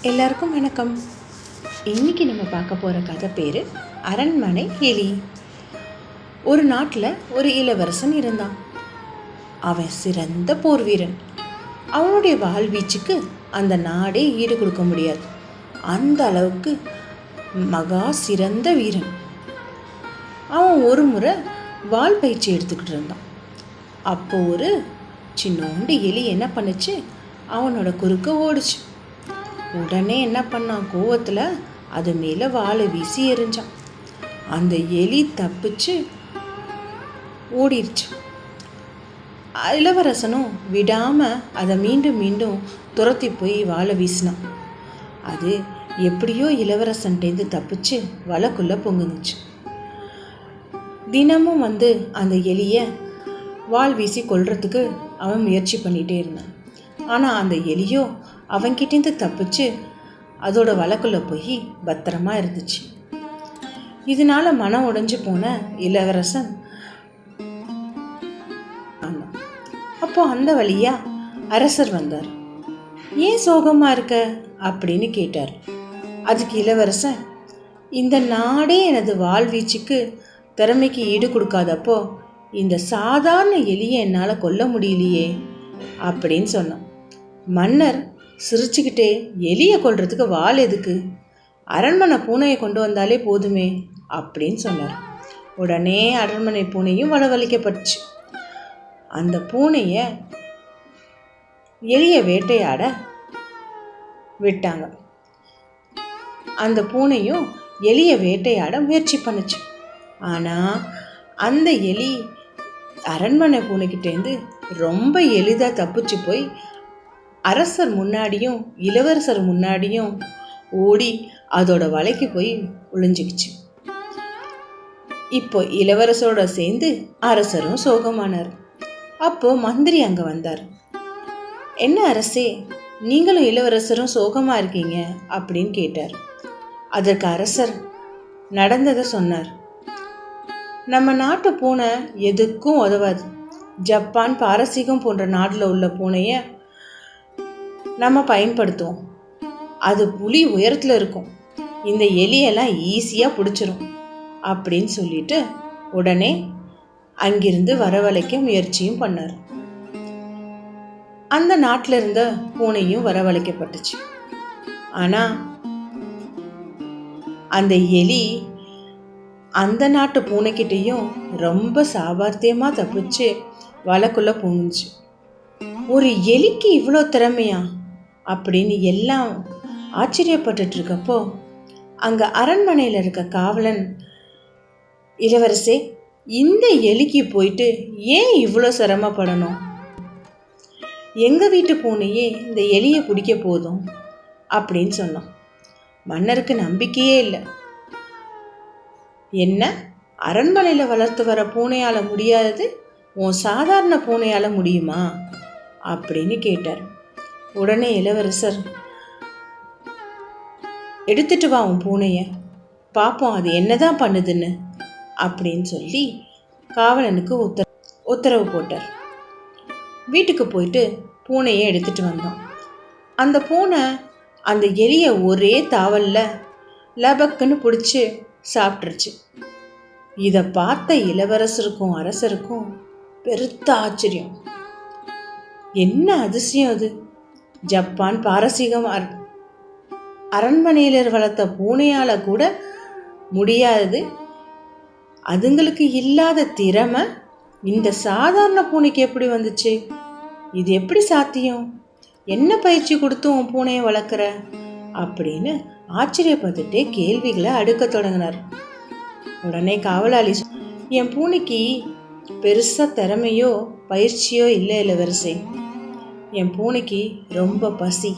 எல்லாருக்கும் வணக்கம். இன்னைக்கு நம்ம பார்க்க போகிற கதை பேர் அரண்மனை எலி. ஒரு நாட்டில் ஒரு இளவரசன் இருந்தான். அவன் சிறந்த போர் வீரன். அவனுடைய வாழ்வீச்சுக்கு அந்த நாடே ஈடு கொடுக்க முடியாது. அந்த அளவுக்கு மகா சிறந்த வீரன். அவன் ஒரு முறை வாள் பயிற்சி எடுத்துக்கிட்டு இருந்தான். அப்போ ஒரு சின்னோண்டு எலி என்ன பண்ணுச்சு, அவனோட குறுக்க ஓடிச்சு. உடனே என்ன பண்ணான், கோவத்தில் அது மேலே வாளை வீசி எறிஞ்சான். அந்த எலி தப்பிச்சு ஓடிடுச்சு. இளவரசனும் விடாமல் அதை மீண்டும் மீண்டும் துரத்தி போய் வாளை வீசினான். அது எப்படியோ இளவரசன்டேந்து தப்பிச்சு வலைக்குள்ளே பொங்குனுச்சு. தினமும் அந்த எலியை வாள் வீசி கொல்றதுக்கு அவன் முயற்சி பண்ணிகிட்டே இருந்தான். ஆனால் அந்த எலியோ அவன்கிட்டேருந்து தப்பிச்சு அதோட வலைக்குள்ளே போய் பத்திரமா இருந்துச்சு. இதனால மனம் உடைஞ்சு போன இளவரசன் அப்போ அந்த வழியா அரசர் வந்தார். ஏன் சோகமா இருக்க அப்படின்னு கேட்டார். அதுக்கு இளவரசன், இந்த நாடே எனது வாழ்வீச்சுக்கு திறமைக்கு ஈடு கொடுக்காதப்போ இந்த சாதாரண எலியை என்னால் கொல்ல முடியலையே அப்படின்னு சொன்னான். மன்னர் சிரிச்சுக்கிட்டே, எலியை கொல்றதுக்கு வாள் எதுக்கு, அரண்மனை பூனையை கொண்டு வந்தாலே போதுமே அப்படின்னு சொன்னார். உடனே அரண்மனை பூனையும் வரவழைக்கப்பட்டுச்சு. அந்த பூனையை எலியை வேட்டையாட விட்டாங்க. அந்த பூனையும் எலியை வேட்டையாட முயற்சி பண்ணுச்சு. ஆனால் அந்த எலி அரண்மனை பூனைக்கிட்டேருந்து ரொம்ப எளிதாக தப்பிச்சு போய் அரசர் முன்னாடியும் இளவரசர் முன்னாடியும் ஓடி அதோட வலைக்கு போய் ஒளிஞ்சிக்கிச்சு. இப்போ இளவரசரோட சேர்ந்து அரசரும் சோகமானார். அப்போ மந்திரி அங்கே வந்தார். என்ன அரசே, நீங்களும் இளவரசரும் சோகமா இருக்கீங்க அப்படின்னு கேட்டார். அதற்கு அரசர் நடந்ததை சொன்னார். நம்ம நாட்டு பூனை எதுக்கும் உதவாது. ஜப்பான், பாரசீகம் போன்ற நாட்டில் உள்ள பூனையை நம்ம பயன்படுத்துவோம். அது புலி உயரத்தில் இருக்கும். இந்த எலியெல்லாம் ஈஸியாக பிடிச்சிரும் அப்படின்னு சொல்லிட்டு உடனே அங்கிருந்து வரவழைக்க முயற்சியும் பண்ணார். அந்த நாட்டில் இருந்த பூனையும் வரவழைக்கப்பட்டுச்சு. ஆனால் அந்த எலி அந்த நாட்டு பூனைக்கிட்டையும் ரொம்ப சாமர்த்தியமாக தப்பிச்சு வலைக்குள்ளே போணுச்சு. ஒரு எலிக்கு இவ்வளோ திறமையா அப்படின்னு எல்லாம் ஆச்சரியப்பட்டுட்டு இருக்கப்போ அங்கே அரண்மனையில் இருக்க காவலன், இளவரசே, இந்த எலிக்கு போயிட்டு ஏன் இவ்வளோ சிரமப்படணும், எங்கள் வீட்டு பூனையே இந்த எலியை பிடிக்க போதும் அப்படின்னு சொன்னான். மன்னருக்கு நம்பிக்கையே இல்லை. என்ன, அரண்மனையில் வளர்த்து வர பூனையால் முடியாதது உன் சாதாரண பூனையால் முடியுமா அப்படின்னு கேட்டார். உடனே இளவரசர், எடுத்துட்டு வா உன் பூனைய, பார்ப்போம் அது என்னதான் பண்ணுதுன்னு அப்படின்னு சொல்லி காவலனுக்கு உத்தரவு போட்டார். வீட்டுக்கு போயிட்டு பூனையை எடுத்துட்டு வந்தோம். அந்த பூனை அந்த எலியை ஒரே தாவல்ல லபக்குன்னு பிடிச்சி சாப்பிட்டுருச்சு. இதை பார்த்த இளவரசருக்கும் அரசருக்கும் பெருத்த ஆச்சரியம். என்ன அதிசயம் அது, ஜப்பான், பாரசீகம் அரண்மனையில் வளர்த்த பூனையால் கூட முடியாது. அதுங்களுக்கு இல்லாத திறமை இந்த சாதாரண பூனைக்கு எப்படி வந்துச்சு, இது எப்படி சாத்தியம், என்ன பயிற்சி கொடுத்து உன் பூனையை வளர்க்குற அப்படின்னு ஆச்சரியப்பட்டுட்டே கேள்விகளை அடுக்க தொடங்கினார். உடனே காவலாளி, என் பூனைக்கு பெருசாக திறமையோ பயிற்சியோ இல்லை இளவரசே, என் பூனைக்கு ரொம்ப பசி,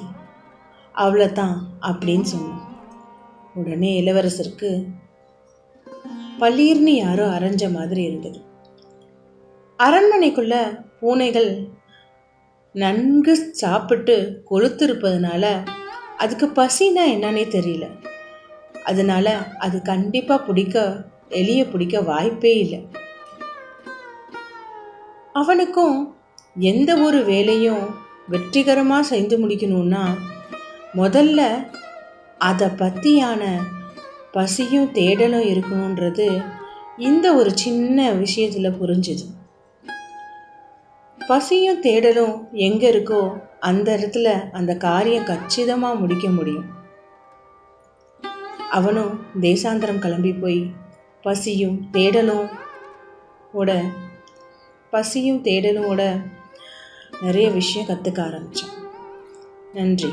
அவ்வளோதான் அப்படின்னு சொன்னோம். உடனே இளவரசருக்கு பளீர்னு யாரோ அரைஞ்ச மாதிரி இருந்தது. அரண்மனைக்குள்ள பூனைகள் நன்கு சாப்பிட்டு கொழுத்திருப்பதுனால அதுக்கு பசினா என்னன்னே தெரியல. அதனால அது கண்டிப்பாக எலியை பிடிக்க வாய்ப்பே இல்லை. அவனுக்கும் எந்த ஒரு வேலையும் வெற்றிகரமாக செய்து முடிக்கணும்னா முதல்ல அதை பற்றியான பசியும் தேடலும் இருக்கணுன்றது இந்த ஒரு சின்ன விஷயத்தில் புரிஞ்சுது. பசியும் தேடலும் எங்கே இருக்கோ அந்த இடத்துல அந்த காரியம் கச்சிதமாக முடிக்க முடியும். அவனும் தேசாந்திரம் கிளம்பி போய் பசியும் தேடலும் நிறைய விஷயம் கற்றுக்க ஆரம்பித்தான். நன்றி.